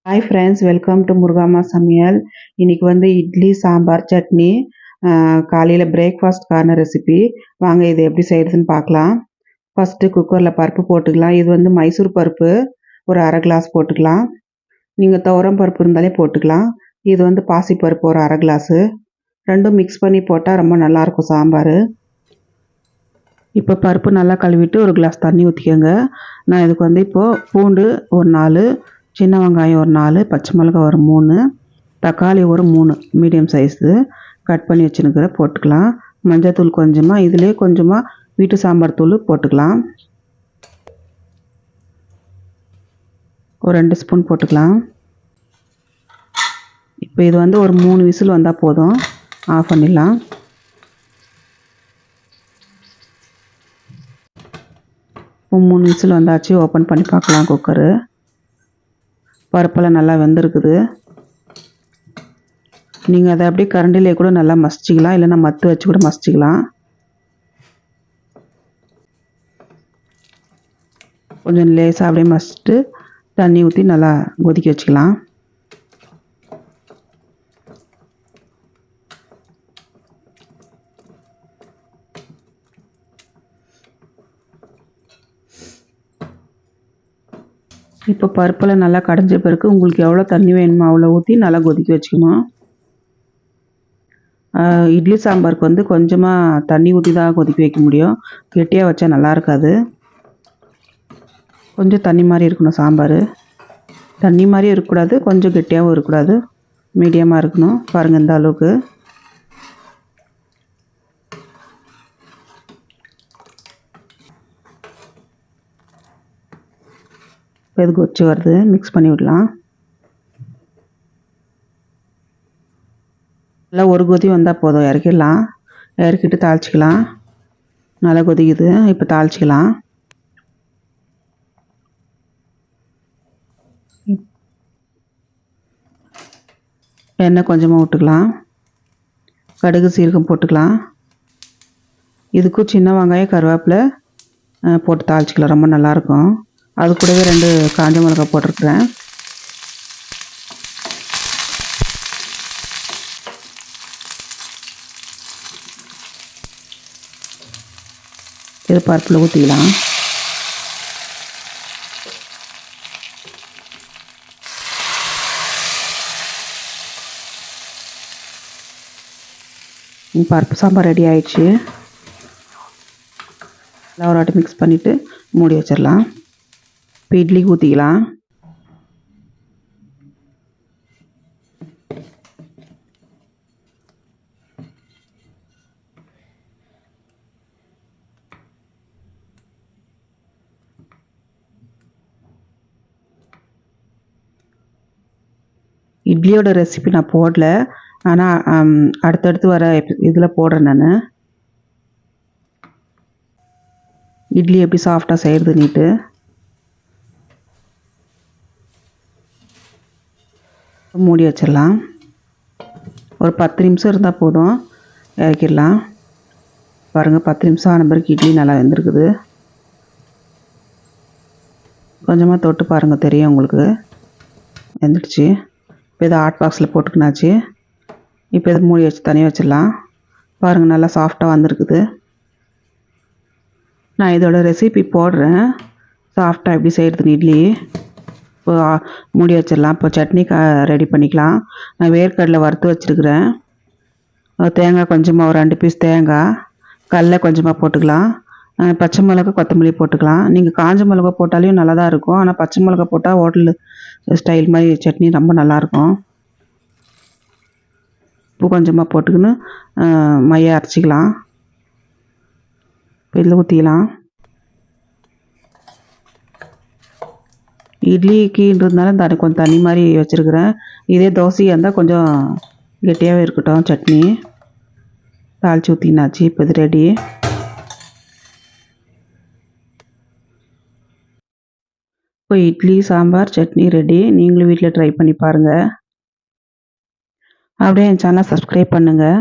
Hi friends, welcome to முருகாமா சமையல். இன்றைக்கி வந்து இட்லி, சாம்பார், சட்னி, காலையில் பிரேக்ஃபாஸ்ட்கான ரெசிபி. வாங்க இது எப்படி செய்கிறதுன்னு பார்க்கலாம். ஃபஸ்ட்டு குக்கரில் பருப்பு போட்டுக்கலாம். இது வந்து மைசூர் பருப்பு ஒரு அரை கிளாஸ் போட்டுக்கலாம். நீங்கள் துவரம் பருப்பு இருந்தாலே போட்டுக்கலாம். இது வந்து பாசிப்பருப்பு ஒரு அரை கிளாஸு. ரெண்டும் மிக்ஸ் பண்ணி போட்டால் ரொம்ப நல்லாயிருக்கும் சாம்பார். இப்போ பருப்பு நல்லா கழுவிட்டு ஒரு கிளாஸ் தண்ணி ஊற்றிக்கோங்க. நான் இதுக்கு வந்து இப்போது பூண்டு ஒரு 4, சின்ன வெங்காயம் ஒரு 4, பச்சை மிளகாய் ஒரு 3, தக்காளி ஒரு 3 மீடியம் சைஸு கட் பண்ணி வச்சுருக்கிற போட்டுக்கலாம். மஞ்சள் கொஞ்சமாக, இதிலே கொஞ்சமாக வீட்டு சாம்பார் தூள் போட்டுக்கலாம். ஒரு 2 ஸ்பூன் போட்டுக்கலாம். இப்போ இது வந்து ஒரு 3 விசில் வந்தால் போதும், ஆஃப் பண்ணிடலாம். இப்போ 3 விசில் வந்தாச்சு. ஓப்பன் பண்ணி பார்க்கலாம் குக்கரு. பருப்பெல்லாம் நல்லா வெந்திருக்குது. நீங்கள் அதை அப்படியே கரண்டிலே கூட நல்லா மசிச்சிக்கலாம், இல்லைன்னா மத்து வச்சு கூட மசிச்சிக்கலாம். கொஞ்சம் லேசாக அப்படியே மசிச்சுட்டு தண்ணி ஊற்றி நல்லா கொதிக்க வச்சுக்கலாம். இப்போ பருப்பில் நல்லா கடைஞ்ச பிறகு உங்களுக்கு எவ்வளோ தண்ணி வேணுமோ அவ்வளோ ஊற்றி நல்லா கொதிக்க வச்சுக்கணும். இட்லி சாம்பாருக்கு வந்து கொஞ்சமாக தண்ணி ஊற்றி தான் கொதிக்க வைக்க முடியும். கெட்டியாக வச்சா நல்லா இருக்காது. கொஞ்சம் தண்ணி மாதிரி இருக்கணும் சாம்பார். தண்ணி மாதிரியும் இருக்கக்கூடாது, கொஞ்சம் கெட்டியாகவும் இருக்கக்கூடாது, மீடியமாக இருக்கணும். பாருங்கள் இந்த அளவுக்கு. இப்போ இது கொச்சி வருது, மிக்ஸ் பண்ணி விடலாம். நல்லா ஒரு கொதி வந்தால் போதும், இறக்கிடலாம். இறக்கிட்டு தாளிச்சிக்கலாம். நல்லா கொதிக்குது, இப்போ தாளிச்சிக்கலாம். எண்ணெய் கொஞ்சமாக விட்டுக்கலாம். கடுகு சீரகம் போட்டுக்கலாம். இதுக்கும் சின்ன வெங்காயம் கருவேப்பிலை போட்டு தாளிச்சிக்கலாம், ரொம்ப நல்லாயிருக்கும். அது கூடவே 2 காஞ்ச மிளகாய் போட்டிருக்கிறேன். இது பருப்பில் ஊற்றிக்கலாம். பருப்பு சாம்பார் ரெடி ஆயிடுச்சு. எல்லாம் ஒரு வாட்டி மிக்ஸ் பண்ணிவிட்டு மூடி வச்சிடலாம். இப்போ இட்லிக்கு ஊற்றிக்கலாம். இட்லியோட ரெசிபி நான் போடல, ஆனால் அடுத்தடுத்து வர இதில் போடுறேன் நான். இட்லி எப்படி சாஃப்டாக செய்கிறதுன்னுட்டு. மூடி வச்சிடலாம். ஒரு 10 நிமிஷம் இருந்தால் போதும், இறக்கிடலாம். பாருங்கள், 10 நிமிஷம் ஆன பிறகு இட்லி நல்லா வெந்திருக்குது. கொஞ்சமாக தொட்டு பாருங்கள், தெரியும் உங்களுக்கு வெந்துடுச்சு. இப்போ இதை ஹாட் பாக்ஸில் போட்டுக்கினாச்சு. இப்போ இதை மூடி வச்சு தனியாக வச்சிடலாம். பாருங்கள், நல்லா சாஃப்டாக வந்திருக்குது. நான் இதோட ரெசிபி போடுறேன், சாஃப்டாக எப்படி செய்கிறதுன்னு இட்லி. இப்போ மூடி வச்சிடலாம். இப்போ சட்னி ரெடி பண்ணிக்கலாம். நான் வேர்க்கடலை வறுத்து வச்சுருக்கிறேன். தேங்காய் கொஞ்சமாக ஒரு 2 பீஸ் தேங்காய், கடலை கொஞ்சமாக போட்டுக்கலாம். பச்சை மிளகா, கொத்தமல்லி போட்டுக்கலாம். நீங்கள் காஞ்ச மிளகா போட்டாலையும் நல்லா தான் இருக்கும், ஆனால் பச்சை மிளகா போட்டால் ஹோட்டல் ஸ்டைல் மாதிரி சட்னி ரொம்ப நல்லாயிருக்கும். உப்பு கொஞ்சமாக போட்டுக்கின்னு மைய அரைச்சிக்கலாம். இதில் ஊற்றிக்கலாம். இட்லிக்குன்றதுனால கொஞ்சம் தண்ணி மாதிரி வச்சுருக்கிறேன். இதே தோசையாக இருந்தால் கொஞ்சம் கெட்டியாகவே இருக்கட்டும் சட்னி. தாளித்து ஊற்றினாச்சு. இப்போ இது ரெடி. இப்போ இட்லி, சாம்பார், சட்னி ரெடி. நீங்களும் வீட்டில் ட்ரை பண்ணி பாருங்கள். அப்படியே என் சேனலை சப்ஸ்கிரைப் பண்ணுங்கள்.